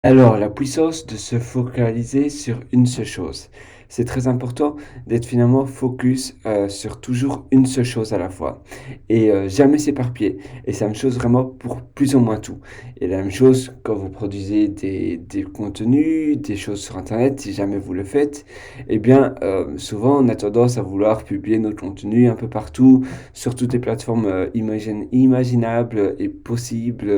Alors, la puissance de se focaliser sur une seule chose. C'est très important d'être finalement focus, sur toujours une seule chose à la fois et jamais s'éparpiller et c'est la même chose vraiment pour plus ou moins tout et la même chose quand vous produisez des contenus, des choses sur internet, si jamais vous le faites et bien, souvent on a tendance à vouloir publier notre contenu un peu partout, sur toutes les plateformes, imaginables et possibles,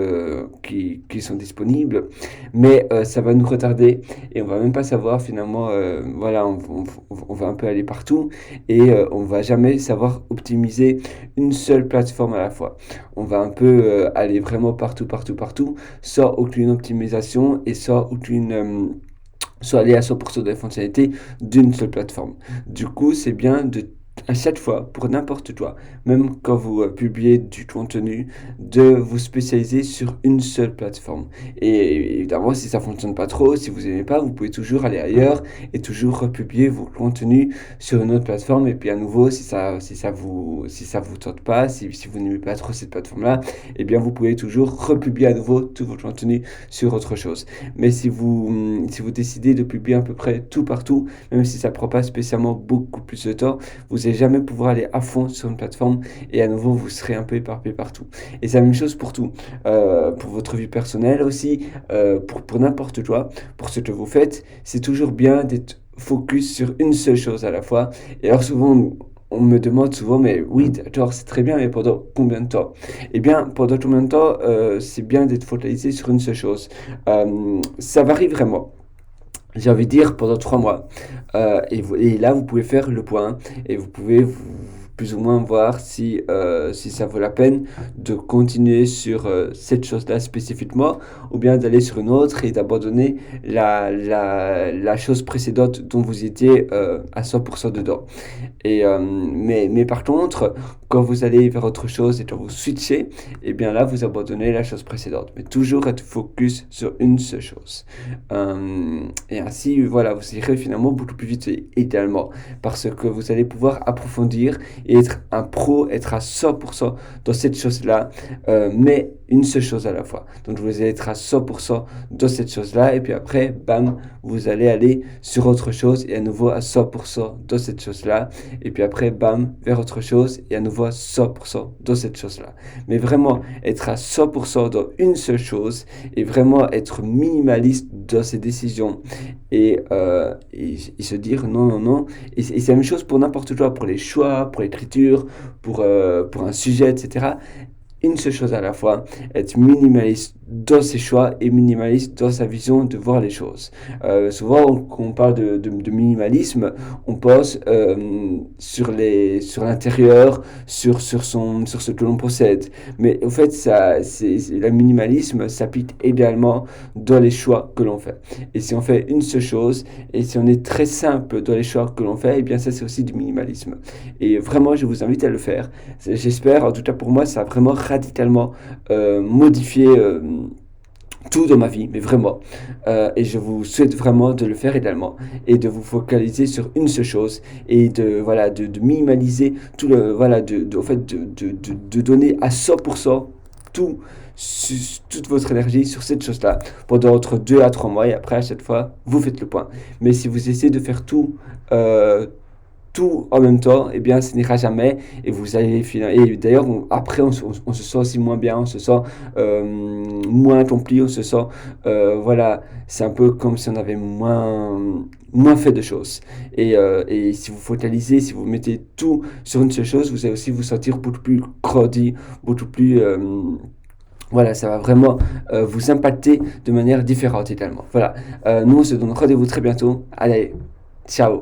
qui sont disponibles mais ça va nous retarder et on va même pas savoir finalement, voilà, on va un peu aller partout et on va jamais savoir optimiser une seule plateforme à la fois. On va un peu, aller vraiment partout, partout, partout, sans aucune optimisation et sans aucune, soit aller à 100% des fonctionnalités d'une seule plateforme. Du coup, c'est bien de à chaque fois, pour n'importe quoi, même quand vous publiez du contenu, de vous spécialiser sur une seule plateforme. Et évidemment, si ça fonctionne pas trop, si vous aimez pas, vous pouvez toujours aller ailleurs et toujours republier vos contenus sur une autre plateforme. Et puis à nouveau, si ça vous tente pas, si vous n'aimez pas trop cette plateforme-là, eh bien vous pouvez toujours republier à nouveau tout votre contenu sur autre chose. Mais si vous décidez de publier à peu près tout partout, même si ça prend pas spécialement beaucoup plus de temps, vous allez jamais pouvoir aller à fond sur une plateforme et à nouveau vous serez un peu éparpillé partout. Et c'est la même chose pour tout, pour votre vie personnelle aussi, pour n'importe quoi, pour ce que vous faites, c'est toujours bien d'être focus sur une seule chose à la fois. Et alors souvent on me demande souvent, mais oui, d'accord, c'est très bien, mais pendant combien de temps? Eh bien, pendant combien de temps, c'est bien d'être focalisé sur une seule chose. Ça varie vraiment. J'ai envie de dire pendant 3 mois. Et là, vous pouvez faire le point et vous pouvez plus ou moins voir si ça vaut la peine de continuer sur cette chose-là spécifiquement ou bien d'aller sur une autre et d'abandonner la chose précédente dont vous étiez à 100% dedans. Mais par contre, quand vous allez vers autre chose et quand vous switchez, et bien là, vous abandonnez la chose précédente. Mais toujours être focus sur une seule chose. Et ainsi, voilà, vous irez finalement beaucoup plus vite idéalement. Parce que vous allez pouvoir approfondir et être un pro, être à 100% dans cette chose-là, mais une seule chose à la fois. Donc vous allez être à 100% dans cette chose-là, et puis après, bam, vous allez aller sur autre chose, et à nouveau à 100% dans cette chose-là, et puis après, bam, vers autre chose, et à nouveau à 100% dans cette chose-là. Mais vraiment, être à 100% dans une seule chose, et vraiment être minimaliste dans ses décisions, et se dire non, non, non. Et c'est la même chose pour n'importe quoi, pour les choix, pour l'écriture, pour un sujet, etc. Une seule chose à la fois, être minimaliste dans ses choix et minimaliste dans sa vision de voir les choses. Souvent, quand on parle de minimalisme, on pense sur l'intérieur, sur ce que l'on possède. Mais au fait, le minimalisme s'applique également dans les choix que l'on fait. Et si on fait une seule chose, et si on est très simple dans les choix que l'on fait, et bien ça c'est aussi du minimalisme. Et vraiment, je vous invite à le faire. J'espère, en tout cas pour moi, ça a vraiment radicalement modifié tout dans ma vie, mais vraiment. Et je vous souhaite vraiment de le faire également et de vous focaliser sur une seule chose et de minimaliser tout le voilà au fait de donner à 100% tout toute votre énergie sur cette chose-là pendant entre 2 à 3 mois et après à chaque fois vous faites le point. Mais si vous essayez de faire tout en même temps, eh bien, ce n'ira jamais et vous allez finir. Et d'ailleurs, après, on se sent aussi moins bien, on se sent moins accompli, on se sent, voilà, c'est un peu comme si on avait moins fait de choses. Et si vous focalisez, si vous mettez tout sur une seule chose, vous allez aussi vous sentir beaucoup plus grandi, beaucoup plus. Voilà, ça va vraiment vous impacter de manière différente également. Voilà, nous on se donne rendez-vous très bientôt. Allez, ciao!